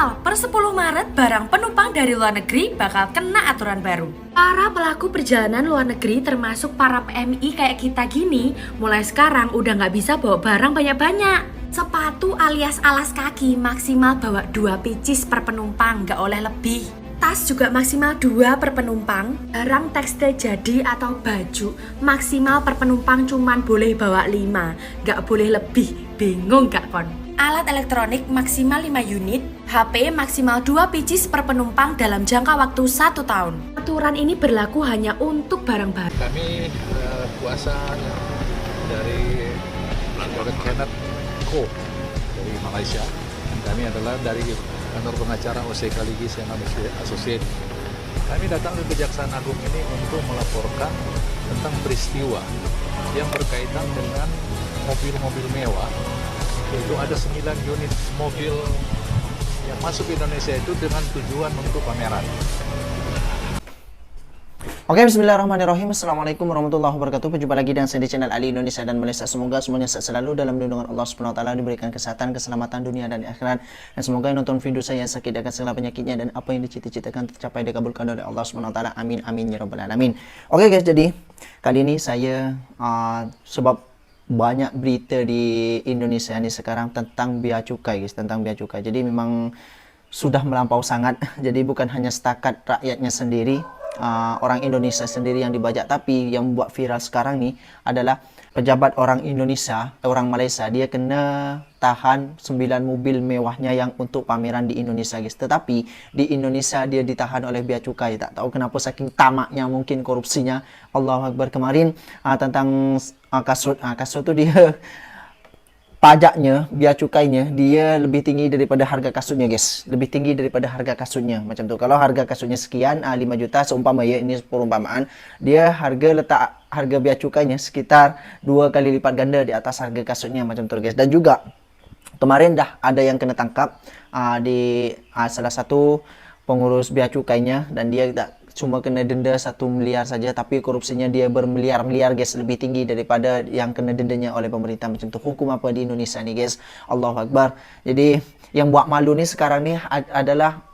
Viral, per 10 Maret barang penumpang dari luar negeri bakal kena aturan baru. Para pelaku perjalanan luar negeri termasuk para PMI kayak kita gini, mulai sekarang udah nggak bisa bawa barang banyak-banyak. Sepatu alias alas kaki maksimal bawa 2 pieces per penumpang, nggak oleh lebih. Tas juga maksimal 2 per penumpang. Barang tekstil jadi atau baju maksimal per penumpang cuman boleh bawa 5, nggak boleh lebih. Bingung gak kon? Alat elektronik maksimal 5 unit, HP maksimal 2 pieces per penumpang dalam jangka waktu 1 tahun. Aturan ini berlaku hanya untuk barang baru. Kami kuasa dari Robert Kenneth Co dari Malaysia. Kami adalah dari kantor pengacara OCK Ligis yang Associate. Kami datang ke Kejaksaan Agung ini untuk melaporkan tentang peristiwa yang berkaitan dengan mobil-mobil mewah. Itu ada 9 unit mobil yang masuk ke Indonesia itu dengan tujuan untuk pameran. Oke, bismillahirrahmanirrahim. Assalamualaikum warahmatullahi wabarakatuh. Berjumpa lagi dengan saya di channel Ali Indonesia dan Malaysia. Semoga semuanya sehat selalu dalam lindungan Allah Subhanahu wa taala, diberikan kesehatan, keselamatan dunia dan akhirat. Dan semoga yang nonton video saya sakit akan segala penyakitnya dan apa yang dicita-citakan tercapai dikabulkan oleh Allah Subhanahu wa taala. Amin amin ya rabbal alamin. Oke guys, jadi kali ini saya sebab banyak berita di Indonesia ini sekarang tentang bea cukai guys, tentang bea cukai. Jadi memang sudah melampau sangat. Jadi bukan hanya setakat rakyatnya sendiri, orang Indonesia sendiri yang dibajak, tapi yang buat viral sekarang nih adalah pejabat orang Indonesia, orang Malaysia, dia kena tahan 9 mobil mewahnya yang untuk pameran di Indonesia guys. Tetapi di Indonesia dia ditahan oleh bea cukai. Tak tahu kenapa, saking tamaknya mungkin korupsinya. Allahu Akbar. Kemarin tentang kasut tu dia pajaknya, bea cukainya dia lebih tinggi daripada harga kasutnya guys. Lebih tinggi daripada harga kasutnya macam tu. Kalau harga kasutnya sekian 5 juta seumpama ya, ini perumpamaan, dia harga bea cukainya sekitar 2 kali lipat ganda di atas harga kasutnya macam tu guys. Dan juga kemarin dah ada yang kena tangkap di salah satu pengurus bea cukainya, dan dia tak cuma kena denda 1 miliar saja, tapi korupsinya dia bermiliar-miliar guys, lebih tinggi daripada yang kena dendanya oleh pemerintah macam tu. Hukum apa di Indonesia ni guys? Allahu Akbar. Jadi yang buat malu ni sekarang ni adalah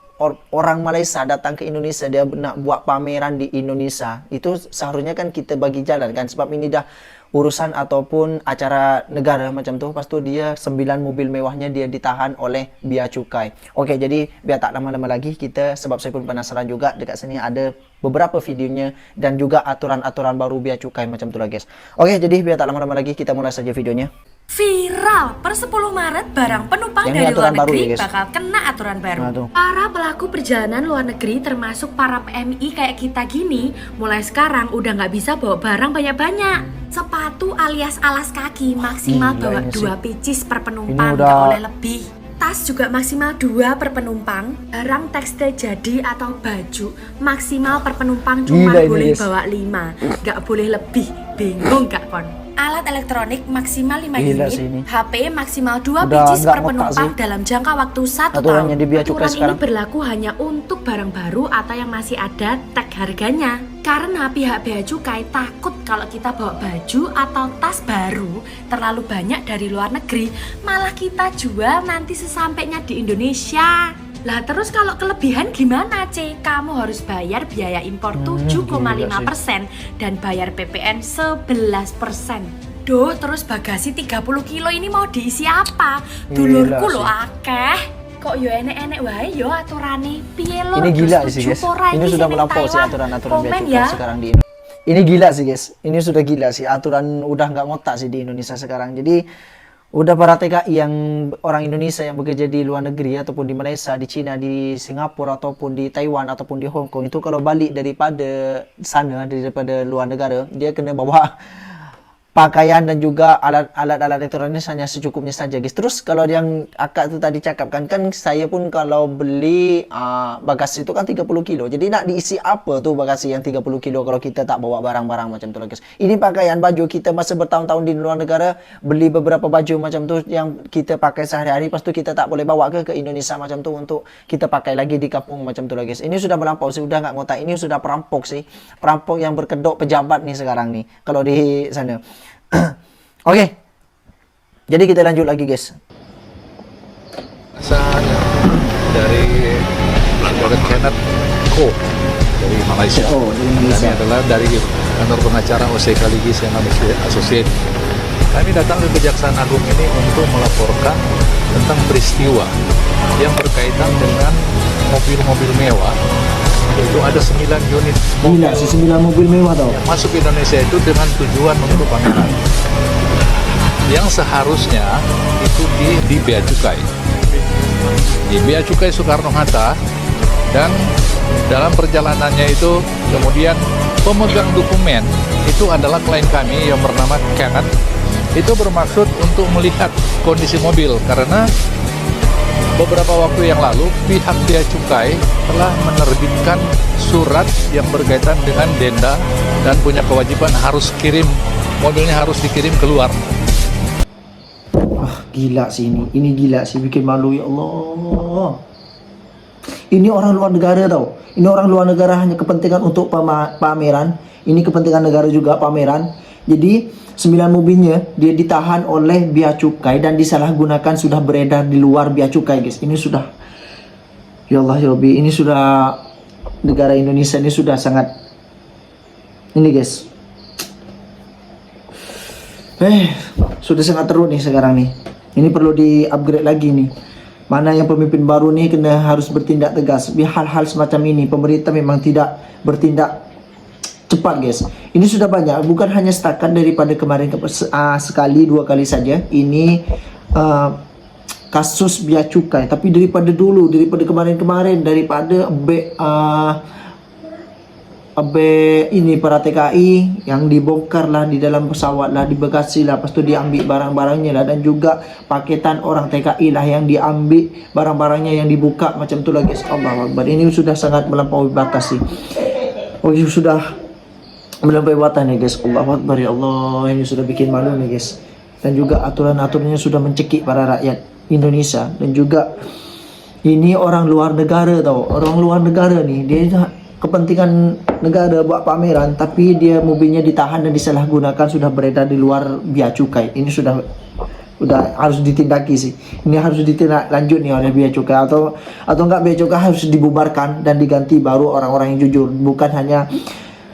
orang Malaysia datang ke Indonesia, dia nak buat pameran di Indonesia. Itu seharusnya kan kita bagi jalan kan, sebab ini dah urusan ataupun acara negara macam tu. Lepas tu dia 9 mobil mewahnya dia ditahan oleh bea cukai. Okey, jadi biar tak lama-lama lagi kita, sebab saya pun penasaran juga, dekat sini ada beberapa videonya dan juga aturan-aturan baru bea cukai macam tu lah guys. Okey, jadi biar tak lama-lama lagi kita mulai saja videonya. Viral, per 10 Maret barang penumpang Yang dari luar negeri ya, bakal kena aturan baru. Nah, para pelaku perjalanan luar negeri termasuk para PMI kayak kita gini, mulai sekarang udah nggak bisa bawa barang banyak-banyak. Sepatu alias alas kaki maksimal bawa 2 pieces per penumpang, nggak oleh lebih. Tas juga maksimal 2 per penumpang. Barang tekstil jadi atau baju maksimal per penumpang cuma boleh bawa 5, nggak boleh lebih. Bingung gak kon? Alat elektronik maksimal 5 unit, HP maksimal 2 pieces per penumpang dalam jangka waktu 1 tahun. Aturan ini berlaku hanya untuk barang baru atau yang masih ada tag harganya. Karena pihak bea cukai takut kalau kita bawa baju atau tas baru terlalu banyak dari luar negeri, malah kita jual nanti sesampainya di Indonesia. Lah terus kalau kelebihan gimana C? Kamu harus bayar biaya impor 7,5% dan bayar PPN 11%. Duh, terus bagasi 30 kilo ini mau diisi apa? Dulurku lo akeh. Kok yo enek-enek wae yo aturane. Piye lo? Ini gila sih guys. Ini sudah melampaui sih aturan-aturan bea cukai sekarang di Indonesia. Ini gila sih guys. Ini sudah gila sih, aturan udah nggak ngotak sih di Indonesia sekarang. Jadi udah para TKI yang orang Indonesia yang bekerja di luar negeri ataupun di Malaysia, di China, di Singapura ataupun di Taiwan ataupun di Hong Kong, itu kalau balik daripada sana, daripada luar negara, dia kena bawa pakaian dan juga alat-alat elektronik hanya secukupnya saja guys. Terus kalau yang akak tu tadi cakapkan kan, saya pun kalau beli bagasi itu kan 30 kilo. Jadi nak diisi apa tu bagasi yang 30 kilo kalau kita tak bawa barang-barang macam tu lah guys. Ini pakaian baju kita masa bertahun-tahun di luar negara, beli beberapa baju macam tu yang kita pakai sehari-hari, lepas tu kita tak boleh bawa ke Indonesia macam tu untuk kita pakai lagi di kampung macam tu lah guys. Ini sudah melampau sih, sudah nggak ngotak. Ini sudah perampok sih. Perampok yang berkedok pejabat nih sekarang nih kalau di sana. Oke, jadi kita lanjut lagi guys. Saya dari saudara Kenneth Ko dari Malaysia. Oh, dari Kami Malaysia. adalah dari kantor pengacara OCK Ligis and Associates. Kami datang ke Kejaksaan Agung ini untuk melaporkan tentang peristiwa yang berkaitan dengan mobil-mobil mewah. Itu ada 9 unit mobil Gila, si 9 mobil mewah tau. yang masuk ke Indonesia itu dengan tujuan untuk pameran. Yang seharusnya itu di Bea Cukai. Di Bea Cukai Soekarno-Hatta, dan dalam perjalanannya itu kemudian pemegang dokumen itu adalah klien kami yang bernama Kenneth. Itu bermaksud untuk melihat kondisi mobil karena beberapa waktu yang lalu pihak Bea Cukai telah menerbitkan surat yang berkaitan dengan denda dan punya kewajiban harus mobilnya harus dikirim keluar. Gila sih ini gila sih, bikin malu ya Allah. Ini orang luar negara tau. Ini orang luar negara hanya kepentingan untuk pameran. Ini kepentingan negara juga pameran. Jadi 9 mobilnya dia ditahan oleh Bea Cukai dan disalahgunakan, sudah beredar di luar Bea Cukai guys. Ini sudah, ya Allah ya Rabbi, ini sudah, negara Indonesia ini sudah sangat, ini guys, sudah sangat teruk nih sekarang nih. Ini perlu di-upgrade lagi nih. Mana yang pemimpin baru nih kena harus bertindak tegas. Hal-hal semacam ini pemerintah memang tidak bertindak cepat guys. Ini sudah banyak, bukan hanya setakat daripada kemarin sekali 2 kali saja. Ini kasus Bea Cukai, tapi daripada dulu, daripada kemarin-kemarin, daripada ini para TKI yang dibongkar lah di dalam pesawat lah, di bagasi lah, lepas tu diambil barang-barangnya lah, dan juga paketan orang TKI lah yang diambil barang-barangnya, yang dibuka macam tu lah guys. Allahu Akbar, ini sudah sangat melampaui batas sih. Oh, ini sudah melampaui batas nih guys. Allahu Akbar ya Allah, ini sudah bikin malu nih guys. Dan juga aturan-aturannya sudah mencekik para rakyat Indonesia. Dan juga ini orang luar negara tau, orang luar negara nih, dia kepentingan negara buat pameran, tapi dia mobilnya ditahan dan disalahgunakan, sudah beredar di luar Bea Cukai. Ini sudah harus ditindaki sih. Ini harus ditindak lanjut nih oleh Bea Cukai, atau enggak Bea Cukai harus dibubarkan dan diganti baru orang-orang yang jujur. Bukan hanya,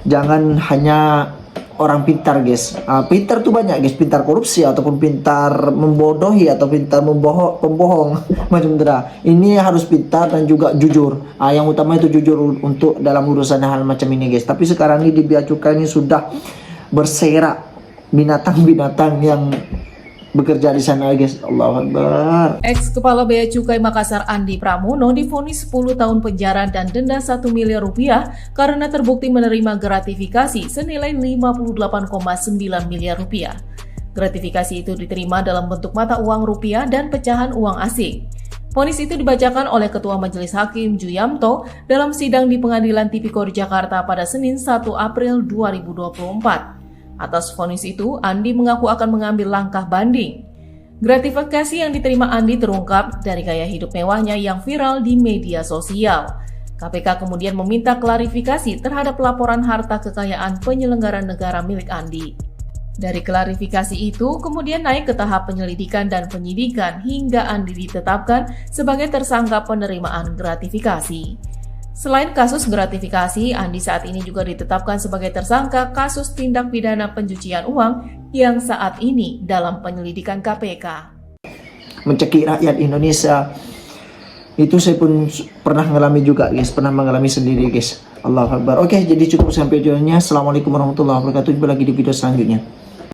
jangan hanya orang pintar guys. Pintar tuh banyak guys, pintar korupsi ataupun pintar membodohi atau pintar pembohong macam itu dah. Ini harus pintar dan juga jujur. Yang utama itu jujur untuk dalam urusan hal macam ini guys. Tapi sekarang ini di Bea Cukai ini sudah berserak binatang-binatang yang bekerja di sana guys. Allahu Akbar. Ex-Kepala Bea Cukai Makassar Andi Pramono divonis 10 tahun penjara dan denda 1 miliar rupiah karena terbukti menerima gratifikasi senilai 58,9 miliar rupiah. Gratifikasi itu diterima dalam bentuk mata uang rupiah dan pecahan uang asing. Vonis itu dibacakan oleh Ketua Majelis Hakim Juyamto dalam sidang di Pengadilan Tipikor Jakarta pada Senin 1 April 2024. Atas vonis itu, Andi mengaku akan mengambil langkah banding. Gratifikasi yang diterima Andi terungkap dari gaya hidup mewahnya yang viral di media sosial. KPK kemudian meminta klarifikasi terhadap laporan harta kekayaan penyelenggara negara milik Andi. Dari klarifikasi itu kemudian naik ke tahap penyelidikan dan penyidikan hingga Andi ditetapkan sebagai tersangka penerimaan gratifikasi. Selain kasus gratifikasi, Andi saat ini juga ditetapkan sebagai tersangka kasus tindak pidana pencucian uang yang saat ini dalam penyelidikan KPK. Mencekik rakyat Indonesia. Itu saya pun pernah mengalami juga guys, pernah mengalami sendiri guys. Allahu Akbar. Oke, jadi cukup sampai videonya. Assalamualaikum warahmatullahi wabarakatuh. Jumpa lagi di video selanjutnya.